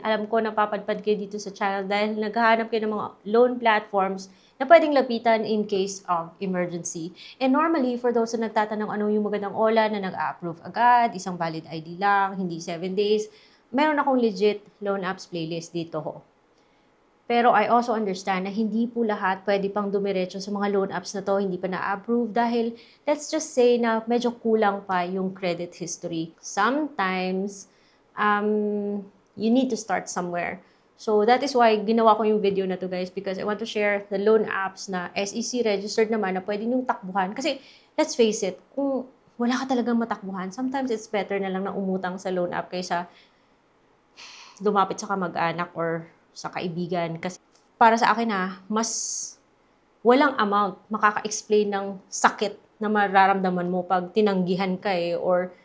Alam ko napapadpad kayo dito sa channel dahil naghahanap kayo ng mga loan platforms na pwedeng lapitan in case of emergency. And normally, for those na nagtatanong ano yung magandang OLA na nag-approve agad, isang valid ID lang, hindi 7 days, meron akong legit loan apps playlist dito ho. Pero I also understand na hindi po lahat pwede pang dumiretso sa mga loan apps na to, hindi pa na-approve dahil let's just say na medyo kulang pa yung credit history. Sometimes, you need to start somewhere. So that is why ginawa ko yung video na to guys because I want to share the loan apps na SEC registered naman na pwede nyung takbuhan. Kasi let's face it, kung wala ka talagang matakbuhan, sometimes it's better na lang na umutang sa loan app kaysa lumapit sa kamag-anak or sa kaibigan. Kasi para sa akin mas walang amount makaka-explain ng sakit na mararamdaman mo pag tinanggihan ka or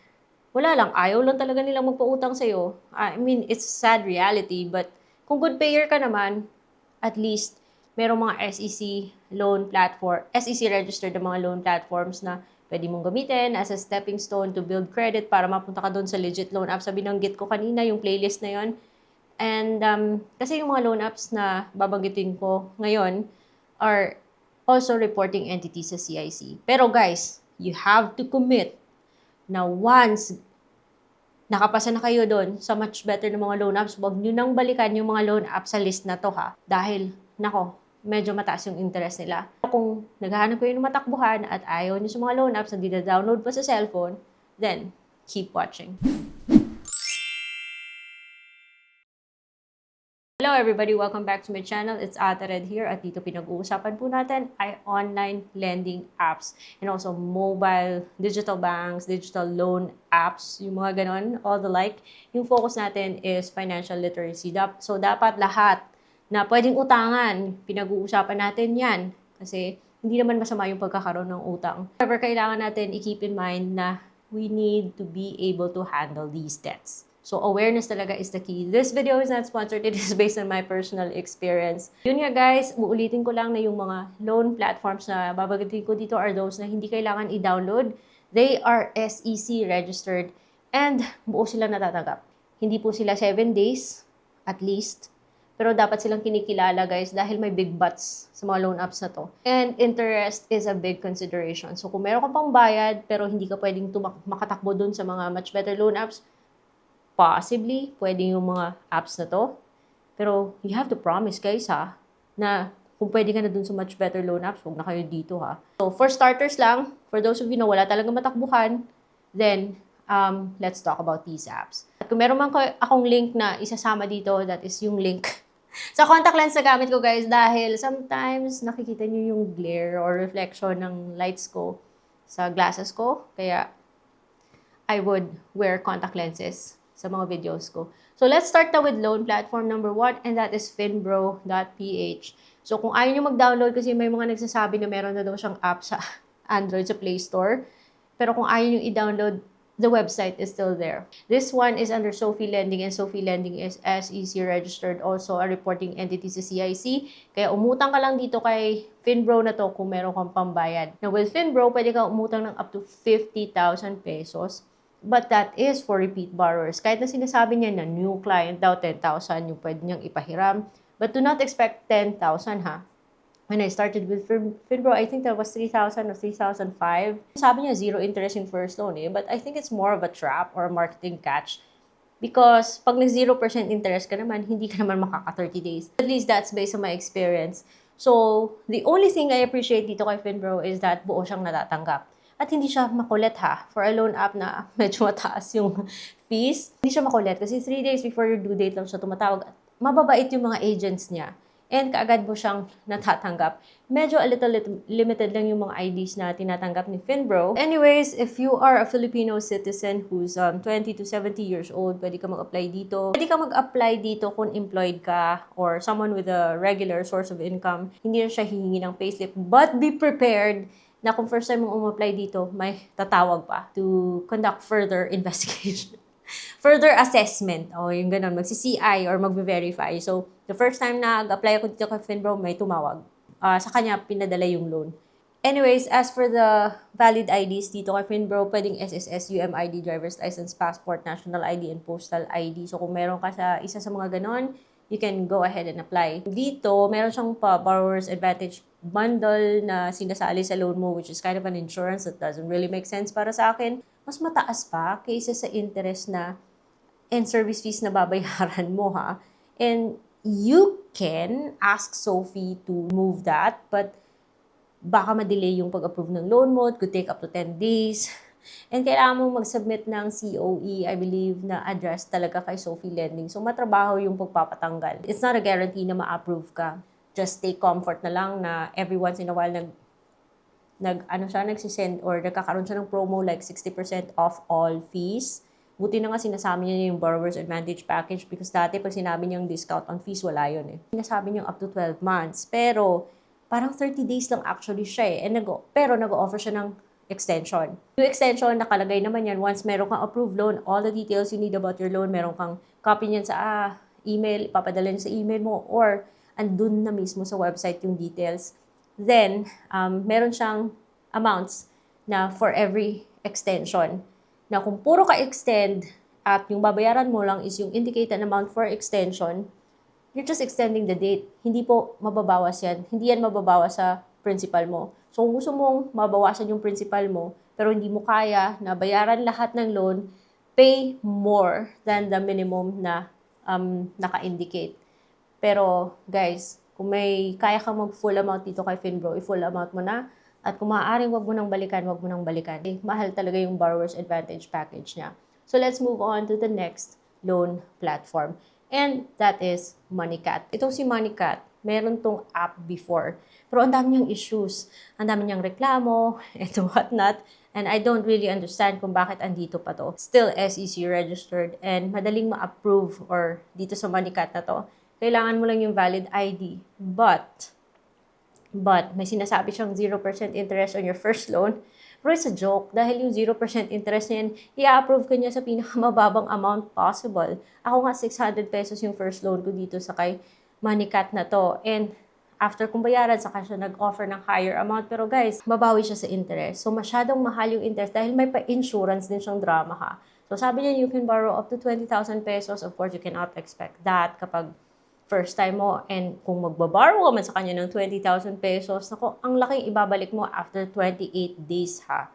wala lang, ayaw lang talaga nilang magpautang sa'yo. I mean, it's a sad reality, but kung good payer ka naman, at least merong mga SEC loan platform, SEC registered na mga loan platforms na pwede mong gamitin as a stepping stone to build credit para mapunta ka doon sa legit loan app. Sabi binanggit ko kanina, yung playlist na yon. And kasi yung mga loan apps na babanggitin ko ngayon are also reporting entities sa CIC. Pero guys, you have to commit na once nakapasa na kayo doon sa much better na mga loan apps, huwag nyo nang balikan yung mga loan apps sa list na to ha. Dahil, medyo mataas yung interest nila. Kung naghahanap kayo ng matakbuhan at ayaw nyo sa mga loan apps na dina-download pa sa cellphone, then keep watching. Hello everybody! Welcome back to my channel. It's Ate Red here at dito pinag-uusapan po natin ay online lending apps and also mobile, digital banks, digital loan apps, yung mga ganon, all the like. Yung focus natin is financial literacy. So dapat lahat na pwedeng utangan, pinag-uusapan natin yan kasi hindi naman masama yung pagkakaroon ng utang. However, kailangan natin i-keep in mind na we need to be able to handle these debts. So, awareness talaga is the key. This video is not sponsored. It is based on my personal experience. Yun nga guys, uulitin ko lang na yung mga loan platforms na babanggitin ko dito are those na hindi kailangan i-download. They are SEC registered and buo silang natatanggap. Hindi po sila 7 days at least. Pero dapat silang kinikilala guys dahil may big buts sa mga loan apps na to. And interest is a big consideration. So, kung meron kang pang bayad pero hindi ka pwedeng makatakbo dun sa mga much better loan apps, possibly, pwede yung mga apps na to. Pero, you have to promise guys na kung pwede ka na dun sa much better loan apps, huwag na kayo dito So, for starters lang, for those of you na wala talagang matakbuhan, then, let's talk about these apps. At kung meron man akong link na isasama dito, that is yung link sa contact lens na gamit ko guys, dahil sometimes nakikita nyo yung glare or reflection ng lights ko sa glasses ko. Kaya, I would wear contact lenses sa mga videos ko. So, let's start na with loan platform number 1 and that is finbro.ph. So, kung ayaw nyo mag-download kasi may mga nagsasabi na meron na daw siyang app sa Android sa Play Store. Pero kung ayaw nyo i-download, the website is still there. This one is under Sophie Lending and Sophie Lending is SEC registered, also a reporting entity sa CIC. Kaya umutang ka lang dito kay Finbro na to kung meron kang pambayad. Now, with Finbro, pwede ka umutang ng up to 50,000 pesos. But that is for repeat borrowers. Kahit na sinasabi niya na new client daw, 10,000 yung pwede niyang ipahiram. But do not expect 10,000 When I started with Finbro, I think that was 3,000 or 3,005. Sabi niya, zero interest in first loan But I think it's more of a trap or a marketing catch. Because pag nag 0% interest ka naman, hindi ka naman makaka 30 days. At least that's based on my experience. So, the only thing I appreciate dito kay Finbro is that buo siyang natatanggap. At hindi siya makulit for a loan app na medyo mataas yung fees. Hindi siya makulit kasi 3 days before your due date lang siya tumatawag. Mababait yung mga agents niya. And kaagad mo siyang natatanggap. Medyo a little limited lang yung mga IDs na tinatanggap ni Finbro. Anyways, if you are a Filipino citizen who's 20 to 70 years old, pwede ka mag-apply dito. Pwede ka mag-apply dito kung employed ka or someone with a regular source of income. Hindi na siya hihingi ng payslip. But be prepared na kung first time mong umapply dito, may tatawag pa to conduct further investigation. Further assessment. O yung ganun, magsi-CI or magbe-verify. So, the first time na nag-apply ako dito kay Finbro, may tumawag. Sa kanya, pinadala yung loan. Anyways, as for the valid IDs dito kay Finbro, pwedeng SSS, UMID, driver's license, passport, national ID, and postal ID. So kung meron ka sa isa sa mga ganon, you can go ahead and apply. Dito, meron siyang borrower's advantage bundle na sinasali sa loan mo, which is kind of an insurance that doesn't really make sense para sa akin. Mas mataas pa kaysa sa interest na and service fees na babayaran mo, ha. And you can ask Sophie to move that, but baka ma-delay yung pag-approve ng loan mo. It could take up to 10 days. And kailangan mong mag-submit ng COE, I believe, na address talaga kay Sophie Lending. So, matrabaho yung pagpapatanggal. It's not a guarantee na ma-approve ka. Just take comfort na lang na every once in a while nagsisend or nagkakaroon siya ng promo like 60% off all fees. Buti na nga sinasabi niya yung borrower's advantage package because dati pag sinabi niyang discount on fees, wala yun eh. Sinasabi niya up to 12 months. Pero, parang 30 days lang actually siya eh. Pero nag-offer siya ng extension. Yung extension, nakalagay naman yan. Once meron kang approved loan, all the details you need about your loan, meron kang copy niyan sa email, ipapadala niya sa email mo, or andun na mismo sa website yung details. Then, meron siyang amounts na for every extension. Na kung puro ka extend at yung babayaran mo lang is yung indicated amount for extension, you're just extending the date. Hindi po mababawas yan. Hindi yan mababawas sa principal mo. So, kung gusto mong mabawasan yung principal mo, pero hindi mo kaya na bayaran lahat ng loan, pay more than the minimum na naka-indicate. Pero, guys, kung may kaya kang mag-full amount dito kay Finbro, i-full amount mo na. At kung maaaring wag mo nang balikan. Mahal talaga yung borrower's advantage package niya. So, let's move on to the next loan platform. And that is MoneyCat. Itong si MoneyCat, meron tong app before. Pero ang dami niyang issues. Ang dami niyang reklamo, and whatnot. And I don't really understand kung bakit andito pa to. Still SEC registered and madaling ma-approve or dito sa MoneyCat na to. Kailangan mo lang yung valid ID. But may sinasabi siyang 0% interest on your first loan. Pero it's a joke dahil yung 0% interest na yan, i-approve ka niya sa pinakamababang amount possible. Ako nga 600 pesos yung first loan ko dito sa kay MoneyCat na to. And after kong bayaran, saka siya nag-offer ng higher amount. Pero guys, mabawi siya sa interest. So masyadong mahal yung interest dahil may pa-insurance din siyang drama ha. So sabi niya you can borrow up to 20,000 pesos. Of course, you cannot expect that kapag first time mo, and kung magbaborrow ka man sa kanya ng 20,000 pesos, nako, ang laking ibabalik mo after 28 days ha.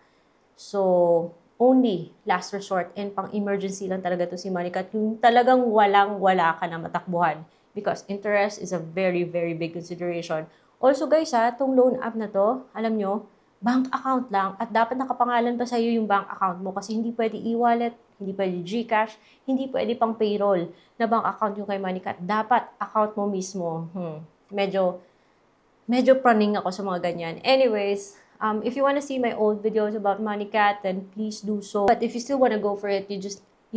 So, only last resort and pang emergency lang talaga to si MoneyCat, yung talagang walang-wala ka na matakbuhan because interest is a very, very big consideration. Also guys ha, tong loan app na to, alam nyo, bank account lang at dapat nakapangalan pa sa'yo yung bank account mo kasi hindi pwede e-wallet, hindi pwede GCash, hindi pwede pang payroll na bank account yung kay MoneyCat. Dapat account mo mismo. Medyo praning ako sa mga ganyan. Anyways, if you wanna see my old videos about MoneyCat, then please do so. But if you still wanna go for it, you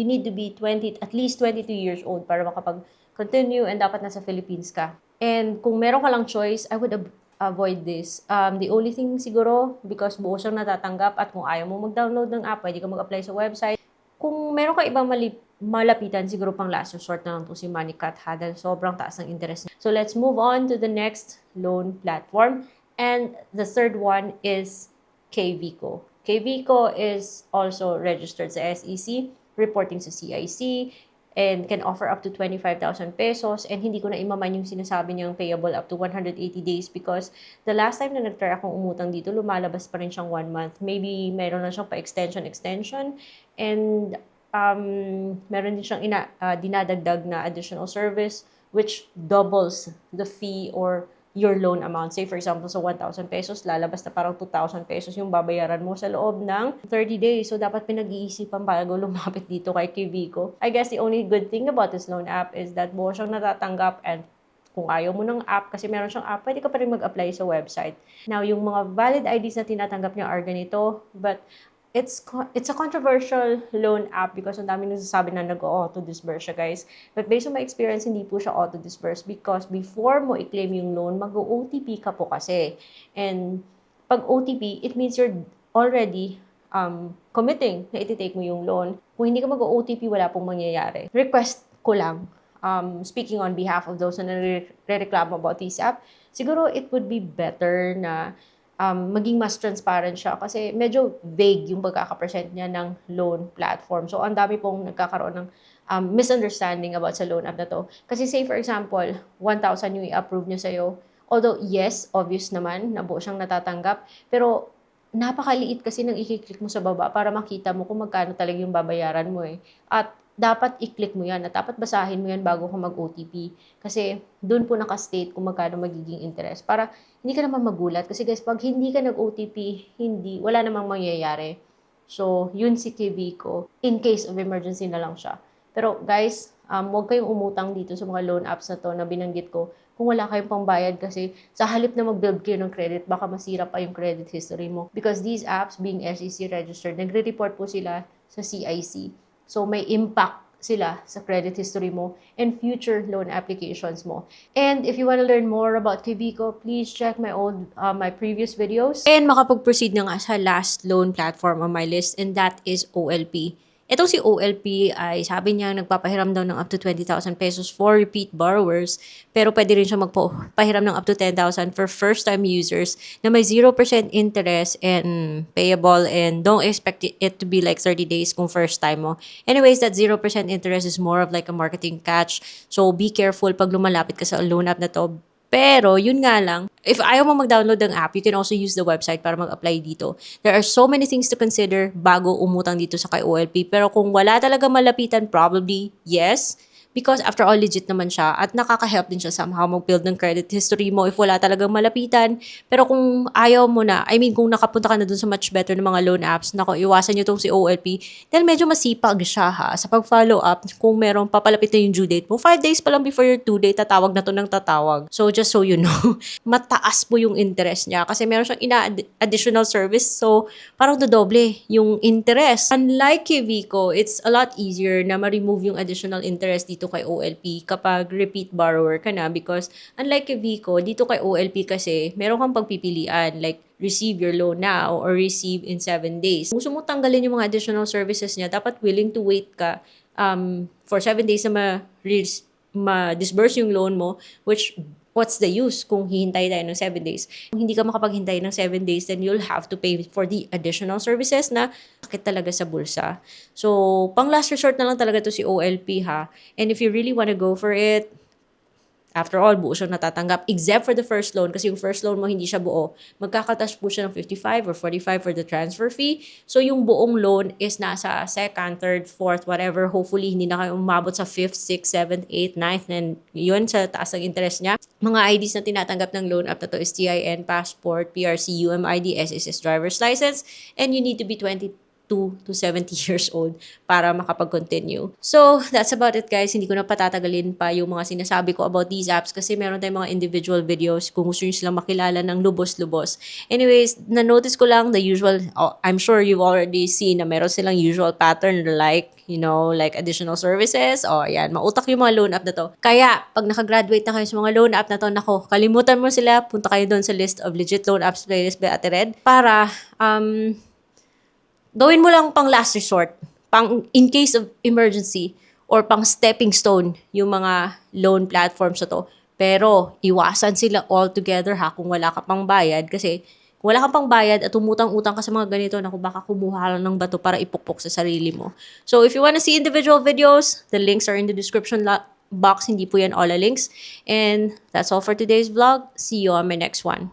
need to be at least 22 years old para makapag-continue and dapat nasa Philippines ka. And kung meron ka lang choice, I would avoid this. The only thing siguro, because buo siyang natatanggap at kung ayaw mo mag-download ng app, pwede ka mag-apply sa website. Kung meron ka ibang malapitan, siguro pang last resort na lang to si MoneyCat ha, dahil sobrang taas ng interest. So let's move on to the next loan platform. And the third one is KVCO. KVCO is also registered sa SEC, reporting sa CIC, and can offer up to 25,000 pesos. And hindi ko na imaman yung sinasabi niyang payable up to 180 days because the last time na nag-try akong umutang dito, lumalabas pa rin siyang 1 month. Maybe meron na siyang pa-extension. And meron din siyang dinadagdag na additional service which doubles the fee or your loan amount. Say for example, sa 1,000 pesos, lalabas na parang 2,000 pesos yung babayaran mo sa loob ng 30 days. So, dapat pinag-iisipan bago lumapit dito kay KVCO. I guess the only good thing about this loan app is that buo siyang natatanggap and kung ayaw mo ng app, kasi meron siyang app, pwede ka pa rin mag-apply sa website. Now, yung mga valid IDs na tinatanggap niya are ganito, but it's a controversial loan app because ang dami nagsasabi na nag-auto-disburse siya, guys. But based on my experience, hindi po siya auto-disburse because before mo i-claim yung loan, mag-OTP ka po kasi. And pag OTP, it means you're already committing na iti-take mo yung loan. Kung hindi ka mag-OTP, wala pong mangyayari. Request ko lang, speaking on behalf of those na nare-reklamo about this app, siguro it would be better na maging mas transparent siya kasi medyo vague yung pagkakapresent niya ng loan platform. So, ang dami pong nagkakaroon ng misunderstanding about sa loan app na to. Kasi say for example, 1,000 yung i-approve niya sa'yo. Although, yes, obvious naman na buo siyang natatanggap. Pero, napakaliit kasi ng i-click mo sa baba para makita mo kung magkano talaga yung babayaran mo eh. At dapat i-click mo yan at dapat basahin mo yan bago ka mag-OTP. Kasi doon po nakastate kung magkano magiging interest. Para hindi ka naman magulat. Kasi guys, pag hindi ka nag-OTP, wala namang mangyayari. So, yun si Kivico. In case of emergency na lang siya. Pero guys, huwag kayong umutang dito sa mga loan apps na to na binanggit ko kung wala kayong pambayad kasi sa halip na mag-build kayo ng credit, baka masira pa yung credit history mo. Because these apps being SEC registered, nagre-report po sila sa CIC. So, may impact sila sa credit history mo and future loan applications mo. And if you want to learn more about Kivico, please check my previous videos. And makapag-proceed na nga sa last loan platform on my list, and that is OLP. Itong si OLP ay sabi niya nagpapahiram daw ng up to 20,000 pesos for repeat borrowers, pero pwede rin siya magpahiram ng up to 10,000 for first-time users na may 0% interest and payable, and don't expect it to be like 30 days kung first time mo. Anyways, that 0% interest is more of like a marketing catch. So be careful pag lumalapit ka sa loan app na to. Pero, yun nga lang, if ayaw mo mag-download ng app, you can also use the website para mag-apply dito. There are so many things to consider bago umutang dito sa kay OLP. Pero kung wala talaga malapitan, probably yes. Because after all, legit naman siya at nakaka-help din siya somehow mag-build ng credit history mo if wala talagang malapitan. Pero kung ayaw mo na, kung nakapunta ka na dun sa much better ng mga loan apps, iwasan nyo tong si OLP, dahil medyo masipag siya sa pag-follow up kung merong papalapit na yung due date mo. 5 days pa lang before your due date, tatawag na to ng tatawag. So just so you know, mataas po yung interest niya kasi meron siyang additional service. So parang dodoble yung interest. Unlike Kivico, it's a lot easier na ma-remove yung additional interest dito kay OLP kapag repeat borrower ka na, because unlike Kivico, dito kay OLP kasi meron kang pagpipilian like receive your loan now or receive in 7 days. Kung gusto mo tanggalin yung mga additional services niya, dapat willing to wait ka for 7 days na ma-disburse yung loan mo, which what's the use kung hihintay tayo ng 7 days? Kung hindi ka makapaghintay ng 7 days, then you'll have to pay for the additional services na sakit talaga sa bulsa. So, pang last resort na lang talaga to si OLP ha. And if you really wanna go for it, after all, buo siyang natatanggap except for the first loan kasi yung first loan mo hindi siya buo. Magkakatas po siya ng 55 or 45 for the transfer fee. So, yung buong loan is nasa second, third, fourth, whatever. Hopefully, hindi na kayo umabot sa 5th, 6th, 7th, 8th, 9th, and yun sa taas ng interest niya. Mga IDs na tinatanggap ng loan app na to is TIN, passport, PRC, UMID, SSS driver's license, and you need to be 22 to 70 years old para makapag-continue. So, that's about it guys. Hindi ko na patatagalin pa yung mga sinasabi ko about these apps kasi meron tayong mga individual videos kung gusto nyo silang makilala ng lubos-lubos. Anyways, na-notice ko lang the usual, I'm sure you've already seen na meron silang usual pattern like, like additional services. Ayan, mautak yung mga loan app na to. Kaya, pag nakagraduate na kayo sa mga loan app na to, kalimutan mo sila, punta kayo doon sa list of legit loan apps playlist by Ate Red para, gawin mo lang pang last resort, pang in case of emergency, or pang stepping stone yung mga loan platforms na to. Pero, iwasan sila all together kung wala ka pang bayad. Kasi, kung wala kang pang bayad at umutang-utang ka sa mga ganito, baka kumuha lang ng bato para ipukpok sa sarili mo. So, if you wanna see individual videos, the links are in the description box. Hindi po yan all the links. And that's all for today's vlog. See you on my next one.